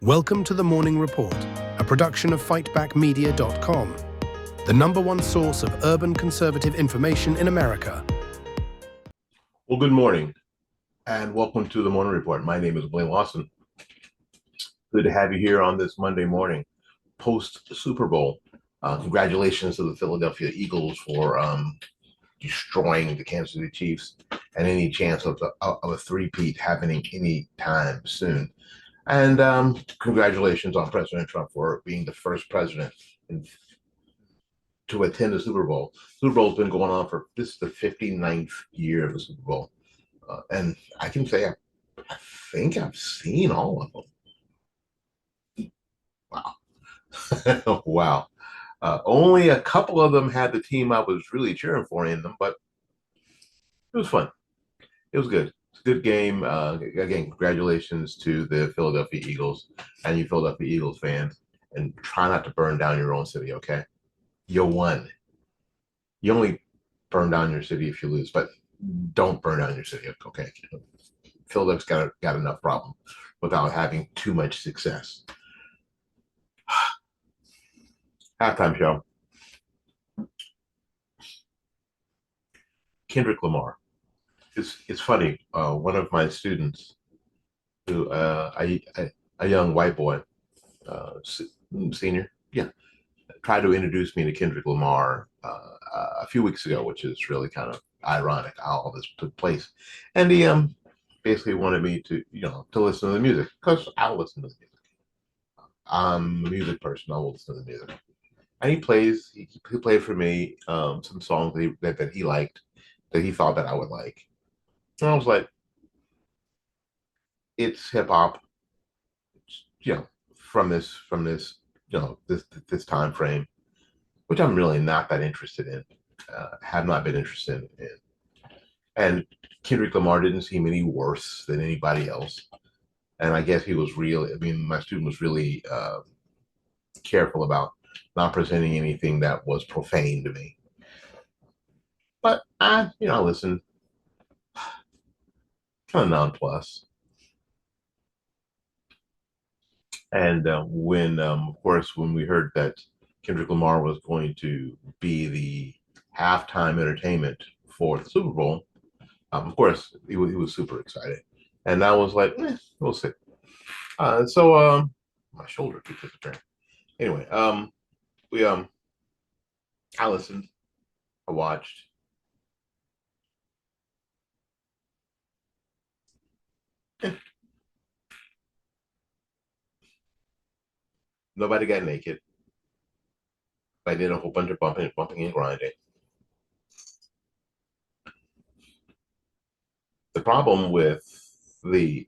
Welcome to the Morning Report, a production of fightbackmedia.com, the #1 source of urban conservative information in America. Well, good morning, and welcome to the Morning Report. My name is Willie Lawson. Good to have you here on this Monday morning, post-Super Bowl. Congratulations to the Philadelphia Eagles for destroying the Kansas City Chiefs and any chance of a three-peat happening any time soon. And congratulations on President Trump for being the first president to attend the Super Bowl. Super Bowl's been going on for, this is the 59th year of the Super Bowl. And I can say I think I've seen all of them. Wow. Wow. Only a couple of them had the team I was really cheering for in them, but it was fun. It was good. It's a good game. Again, congratulations to the Philadelphia Eagles and you Philadelphia Eagles fans. And try not to burn down your own city, okay? You won. You only burn down your city if you lose, but don't burn down your city, okay? Philadelphia's got enough problem without having too much success. Halftime show. Kendrick Lamar. It's funny. One of my students, who a young white boy, senior, yeah, tried to introduce me to Kendrick Lamar a few weeks ago, which is really kind of ironic how all this took place. And he basically wanted me to listen to the music, because I'll listen to the music. I'm a music person. I will listen to the music. And he played for me some songs that he liked, that he thought that I would like. And I was like, it's hip hop, from this this time frame, which I'm really not that interested in. Have not been interested in. And Kendrick Lamar didn't seem any worse than anybody else. And I guess he was my student was really careful about not presenting anything that was profane to me. But I listened, kind of nonplussed. And when we heard that Kendrick Lamar was going to be the halftime entertainment for the Super Bowl, of course he was super excited, and I was like, we'll see. So my shoulder keeps disappearing. Anyway, I listened, I watched. Nobody got naked. I did a whole bunch of bumping and grinding. The problem with and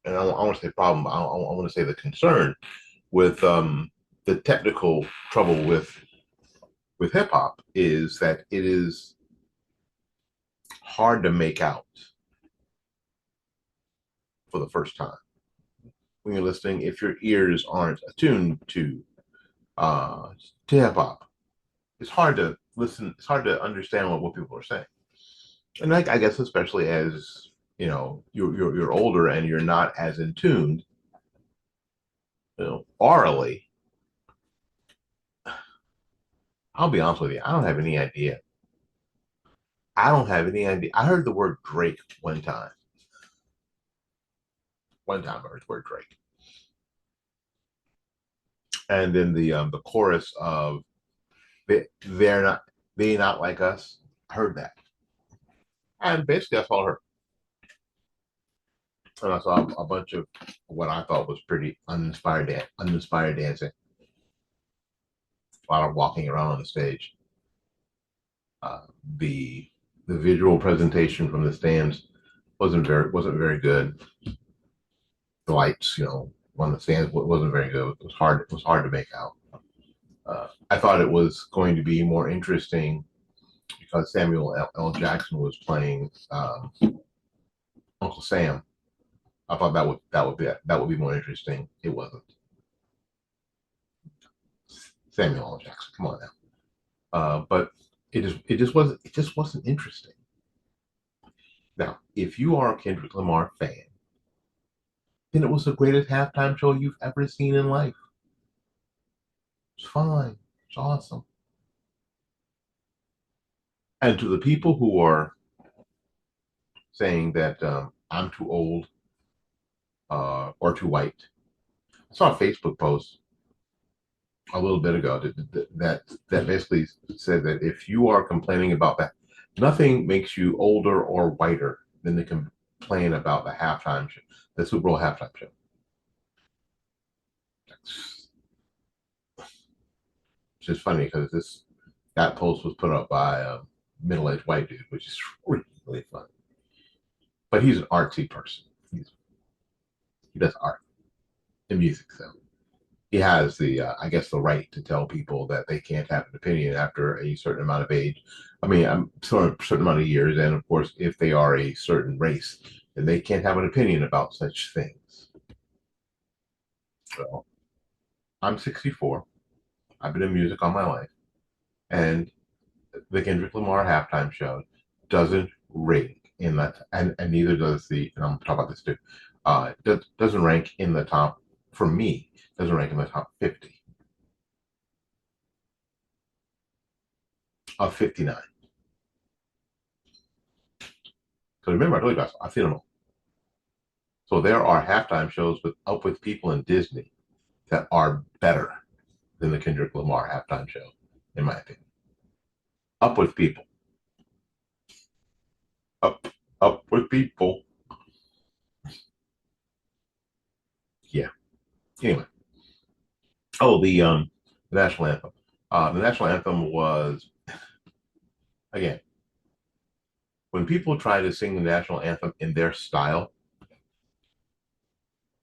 I want to say problem, I want to say the concern with the technical trouble with hip hop is that it is hard to make out for the first time when you're listening, if your ears aren't attuned to hip hop. It's hard to listen. It's hard to understand what people are saying. And I guess especially as you're older and you're not as in tune, orally. I'll be honest with you, I don't have any idea. I heard the word Drake one time. I heard the word Drake. And then the chorus of they not like us. I heard that. And basically that's all I heard. And I saw a bunch of what I thought was pretty uninspired dancing. A lot of walking around on the stage. The visual presentation from the stands wasn't very good. The lights, on the stands wasn't very good. It was hard to make out. I thought it was going to be more interesting because Samuel L. Jackson was playing Uncle Sam. I thought that would be more interesting. It wasn't. Samuel L. Jackson, come on now. But it just wasn't interesting. Now, if you are a Kendrick Lamar fan, then it was the greatest halftime show you've ever seen in life. It's fine. It's awesome. And to the people who are saying that I'm too old or too white, I saw a Facebook post a little bit ago that basically said that if you are complaining about that, nothing makes you older or whiter than to complain about the halftime show, the Super Bowl halftime show. It's just funny because that post was put up by a middle-aged white dude, which is really, really funny. But he's an artsy person. He does art and music, so he has I guess, the right to tell people that they can't have an opinion after a certain amount of age. I mean, a certain amount of years, and of course, if they are a certain race, then they can't have an opinion about such things. So, I'm 64. I've been in music all my life, and the Kendrick Lamar halftime show doesn't ring in that, and neither does and I'm talking about this too. Doesn't rank in the top for me. Doesn't rank in the top 50 of 59. So remember, I told you guys, I've seen them all. So there are halftime shows with people in Disney that are better than the Kendrick Lamar halftime show, in my opinion. Up with people. Up with people. Yeah. Anyway. Oh, the national anthem. The national anthem was, again, when people try to sing the national anthem in their style,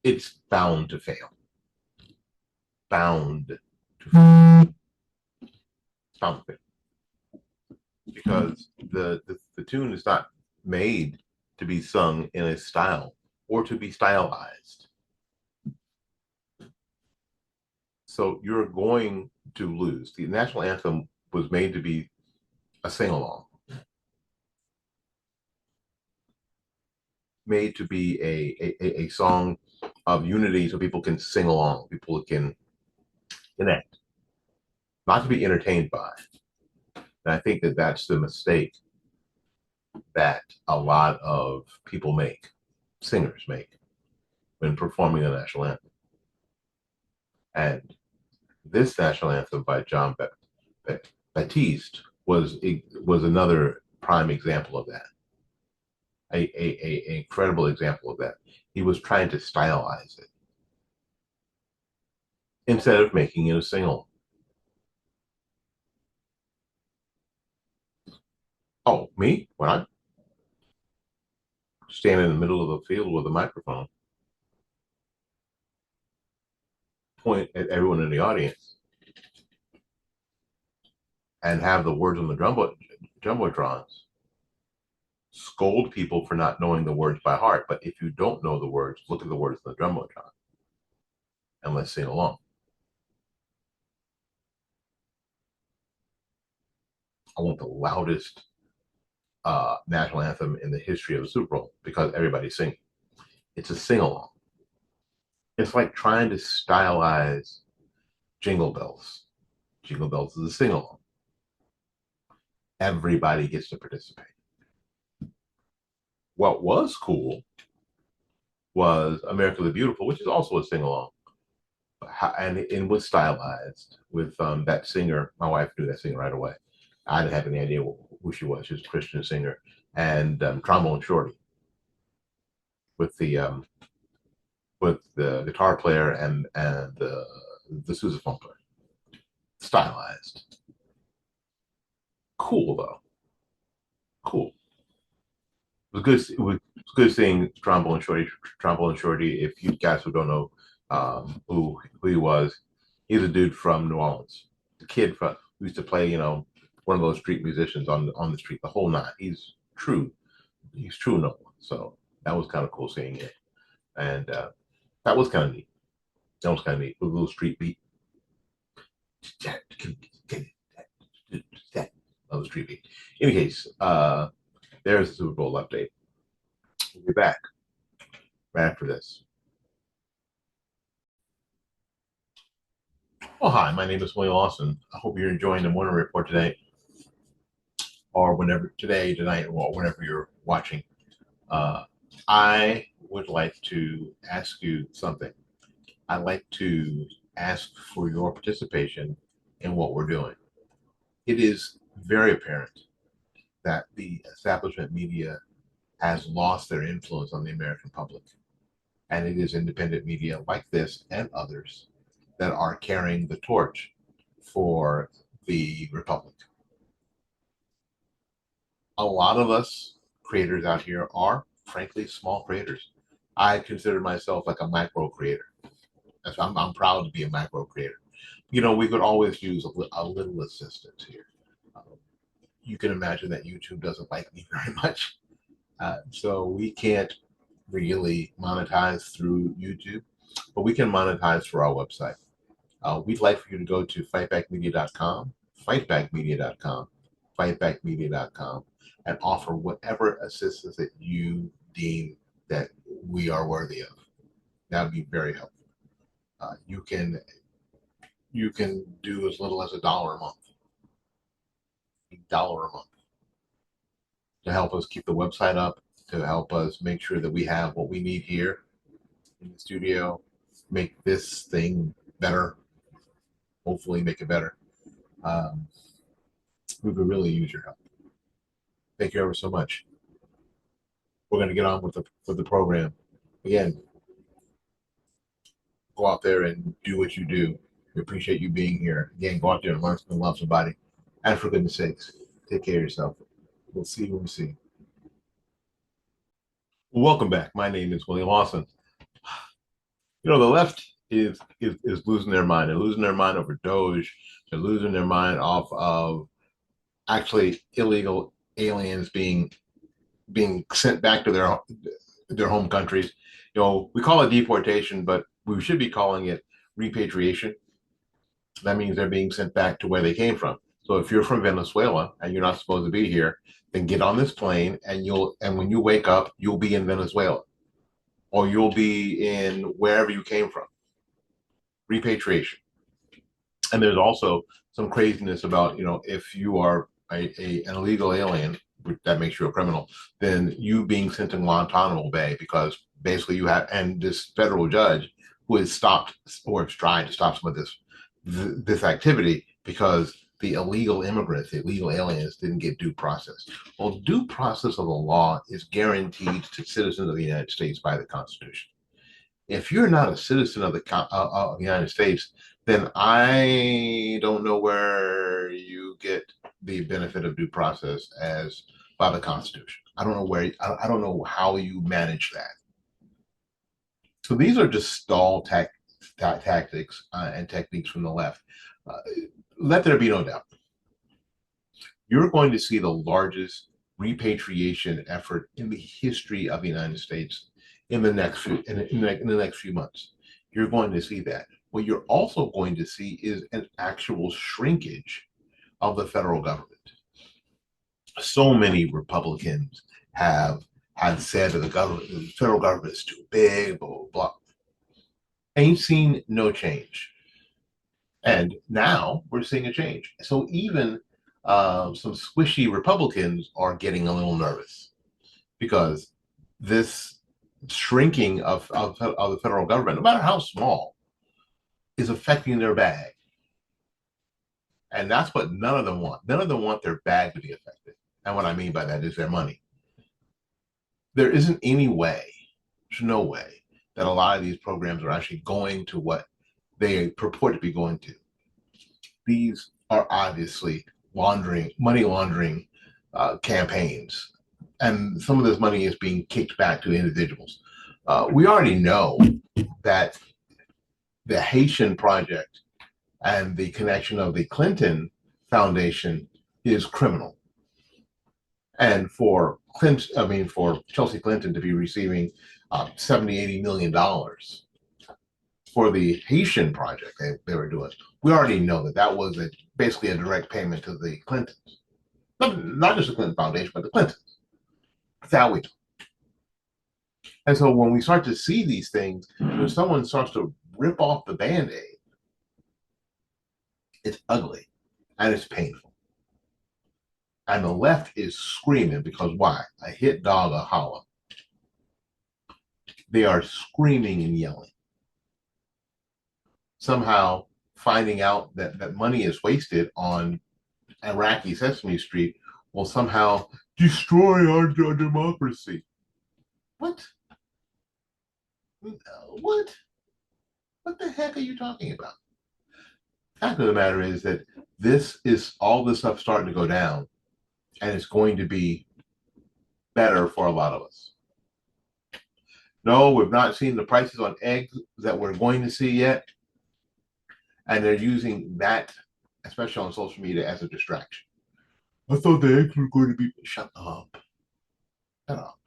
it's bound to fail. Bound to fail. It's bound to fail. Because the tune is not made to be sung in a style or to be stylized. So you're going to lose. The national anthem was made to be a sing-along. Made to be a song of unity so people can sing along, people can connect, not to be entertained by. And I think that's the mistake that a lot of people make, singers make, when performing the national anthem. And this national anthem by John Baptiste was another prime example of that. A incredible example of that. He was trying to stylize it instead of making it a sing-along. Oh, me? When I stand in the middle of the field with a microphone, point at everyone in the audience, and have the words on the jumbotrons, scold people for not knowing the words by heart. But if you don't know the words, look at the words on the jumbotron and let's sing along. I want the loudest national anthem in the history of the Super Bowl because everybody's singing. It's a sing-along. It's like trying to stylize Jingle Bells. Jingle Bells is a sing-along. Everybody gets to participate. What was cool was America the Beautiful, which is also a sing-along. And it was stylized with that singer. My wife knew that singer right away. I didn't have any idea who she was. She was a Christian singer. And Trombone Shorty with the guitar player and the sousaphone player. Stylized. Cool, though. Cool. It was good seeing Trombone Shorty. Trombone Shorty, if you guys who don't know who he was, he's a dude from New Orleans. The kid who used to play, one of those street musicians on the street, the whole nine. He's true no one. So that was kind of cool seeing it. And that was kind of neat. That was kind of neat. A little street beat. Another street beat. In any case, there's the Super Bowl update. We'll be back right after this. Well, hi, my name is Willie Lawson. I hope you're enjoying the morning report today, or whenever today, tonight, or whenever you're watching. Uh, I would like to ask you something. I'd like to ask for your participation in what we're doing. It is very apparent that the establishment media has lost their influence on the American public. And it is independent media like this and others that are carrying the torch for the Republic. A lot of us creators out here are, frankly, small creators. I consider myself like a macro creator. I'm proud to be a macro creator. You know, we could always use a little assistance here. Uh, you can imagine that YouTube doesn't like me very much. So we can't really monetize through YouTube, but we can monetize through our website. We'd like for you to go to fightbackmedia.com, fightbackmedia.com, fightbackmedia.com, and offer whatever assistance that you deem that we are worthy of. That would be very helpful. You can do as little as $1 a month, $1 a month, to help us keep the website up, to help us make sure that we have what we need here in the studio, make this thing better, hopefully make it better. We could really use your help. Thank you ever so much. We're going to get on with the program. Again, go out there and do what you do. We appreciate you being here. Again, go out there and learn something, love somebody. And for goodness sakes, take care of yourself. We'll see you when we see you. Well, welcome back. My name is Willie Lawson. You know, the left is losing their mind. They're losing their mind over Doge. They're losing their mind off of actually illegal aliens being sent back to their home countries. You know, we call it deportation, but we should be calling it repatriation. That means they're being sent back to where they came from. So if you're from Venezuela and you're not supposed to be here, then get on this plane and when you wake up, you'll be in Venezuela, or you'll be in wherever you came from. Repatriation. And there's also some craziness about, you know, if you are an illegal alien, that makes you a criminal, then you being sent to Guantanamo Bay, because basically you have, and this federal judge who has stopped or has tried to stop some of this activity because the illegal immigrants, the illegal aliens didn't get due process. Well, due process of the law is guaranteed to citizens of the United States by the Constitution. If you're not a citizen of the United States, then I don't know where you get the benefit of due process as by the Constitution. I don't know where. I don't know how you manage that. So these are just stall tactics and techniques from the left. Let there be no doubt. You're going to see the largest repatriation effort in the history of the United States in the next few months. You're going to see that. What you're also going to see is an actual shrinkage of the federal government. So many Republicans have said that the federal government is too big, blah, blah, blah. Ain't seen no change. And now we're seeing a change. So even some squishy Republicans are getting a little nervous because this shrinking of the federal government, no matter how small, is affecting their bag. And that's what none of them want. None of them want their bag to be affected. And what I mean by that is their money. There isn't any way, there's no way, that a lot of these programs are actually going to what they purport to be going to. These are obviously money laundering campaigns. And some of this money is being kicked back to individuals. We already know that the Haitian Project and the connection of the Clinton Foundation is criminal. And for Chelsea Clinton to be receiving $70-80 million for the Haitian project they were doing, we already know that was basically a direct payment to the Clintons. Not just the Clinton Foundation, but the Clintons. That's how we do. And so when we start to see these things, when someone starts to rip off the Band-Aid, It's ugly and it's painful. And the left is screaming because why? A hit dog a holler. They are screaming and yelling. Somehow finding out that money is wasted on Iraqi Sesame Street will somehow destroy our democracy. What? What? What the heck are you talking about? Fact of the matter is that this is all this stuff starting to go down, and it's going to be better for a lot of us. No, we've not seen the prices on eggs that we're going to see yet, and they're using that, especially on social media, as a distraction. I thought the eggs were going to be. Shut up. Shut up.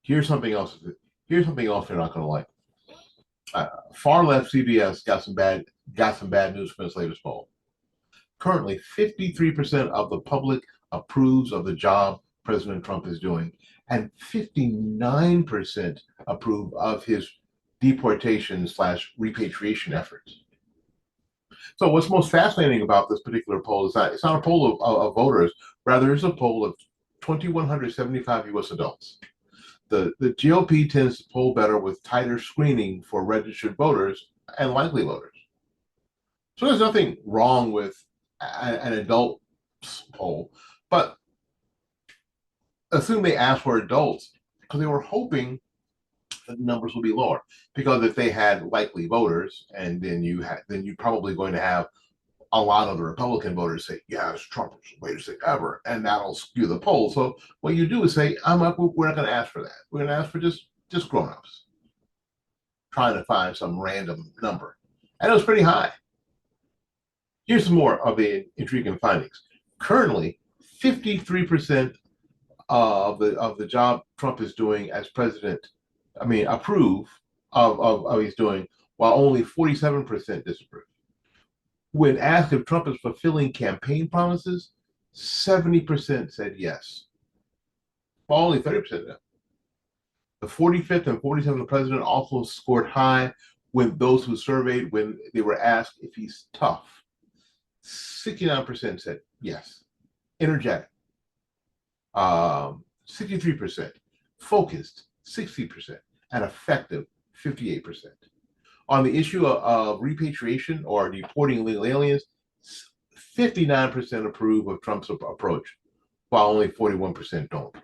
Here's something else. Here's something else you're not going to like. Far left CBS got some bad news from its latest poll. Currently, 53% of the public approves of the job President Trump is doing, and 59% approve of his deportation/repatriation efforts. So what's most fascinating about this particular poll is that it's not a poll of voters, rather it's a poll of 2,175 U.S. adults. The GOP tends to poll better with tighter screening for registered voters and likely voters. So there's nothing wrong with an adult poll, but assume they asked for adults because they were hoping that the numbers will be lower. Because if they had likely voters, and then you're probably going to have a lot of the Republican voters say, yes, Trump is the greatest thing ever, and that'll skew the poll. So what you do is say, we're not going to ask for that. We're going to ask for just grown-ups, trying to find some random number. And it was pretty high. Here's some more of the intriguing findings. Currently, 53% of the job Trump is doing as president, approve of he's doing, while only 47% disapprove. When asked if Trump is fulfilling campaign promises, 70% said yes, while only 30% no. The 45th and 47th president also scored high when those who surveyed, when they were asked if he's tough. 69% said yes, energetic. 63%, focused, 60%, and effective, 58%. On the issue of repatriation or deporting illegal aliens, 59% approve of Trump's approach, while only 41% don't.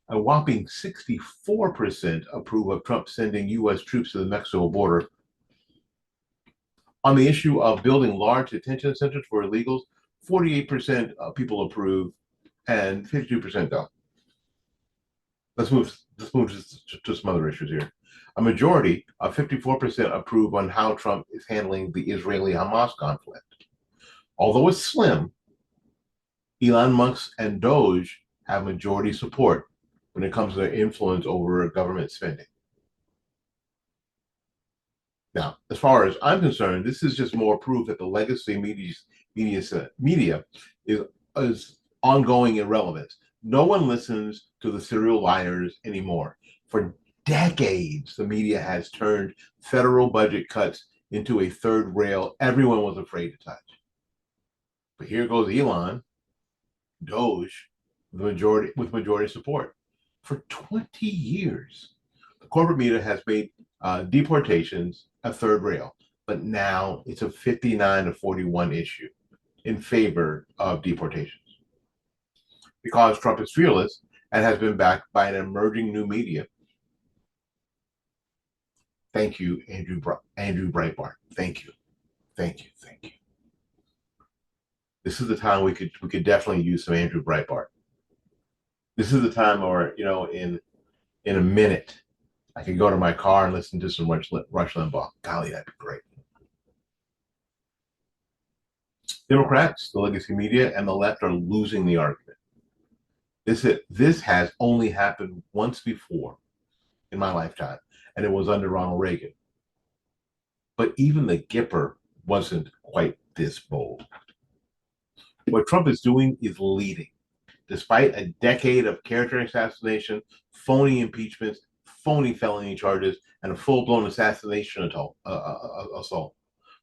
A whopping 64% approve of Trump sending U.S. troops to the Mexico border. On the issue of building large detention centers for illegals, 48% of people approve and 52% don't. Let's move to some other issues here. A majority of 54% approve on how Trump is handling the Israeli-Hamas conflict. Although it's slim, Elon Musk and Doge have majority support when it comes to their influence over government spending. Now, as far as I'm concerned, this is just more proof that the legacy media is ongoing irrelevance. No one listens to the serial liars anymore. For decades, the media has turned federal budget cuts into a third rail everyone was afraid to touch. But here goes Elon, Doge, with majority support. For 20 years, the corporate media has made deportations a third rail, but now it's a 59-41 issue in favor of deportations. Because Trump is fearless and has been backed by an emerging new media. Thank you, Andrew Breitbart. Thank you. This is the time we could definitely use some Andrew Breitbart. This is the time, or in a minute, I could go to my car and listen to some Rush Limbaugh. Golly, that'd be great. Democrats, the legacy media, and the left are losing the argument. This has only happened once before in my lifetime, and it was under Ronald Reagan. But even the Gipper wasn't quite this bold. What Trump is doing is leading. Despite a decade of character assassination, phony impeachments, phony felony charges, and a full-blown assassination assault.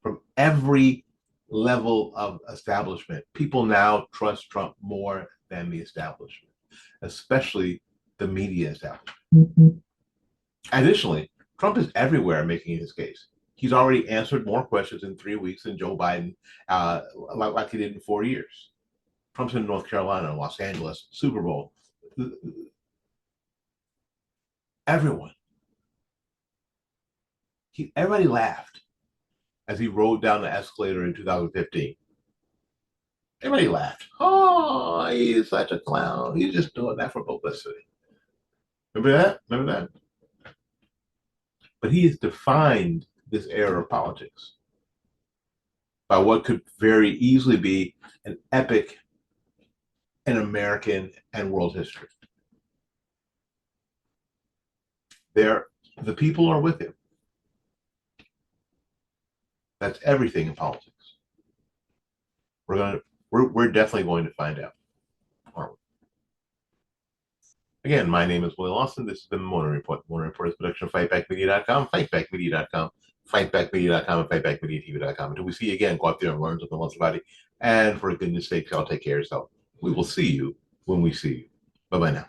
From every level of establishment, people now trust Trump more than the establishment, especially the media establishment. Additionally, Trump is everywhere making his case. He's already answered more questions in 3 weeks than Joe Biden, like he did in 4 years. Trump's in North Carolina, Los Angeles, Super Bowl. Everyone. Everybody laughed as he rode down the escalator in 2015. Everybody laughed. Oh, he's such a clown. He's just doing that for publicity. Remember that? Remember that? But he has defined this era of politics by what could very easily be an epic in American and world history. The people are with him. That's everything in politics. We're definitely going to find out, aren't we? Again, my name is Willie Lawson. This has been the Morning Report. The Morning Report is a production of fightbackmedia.com, fightbackmedia.com, fightbackmedia.com, and fightbackmediatv.com. Until we see you again, go out there and learn something else about it. And for goodness sakes, y'all take care of yourself. We will see you when we see you. Bye-bye now.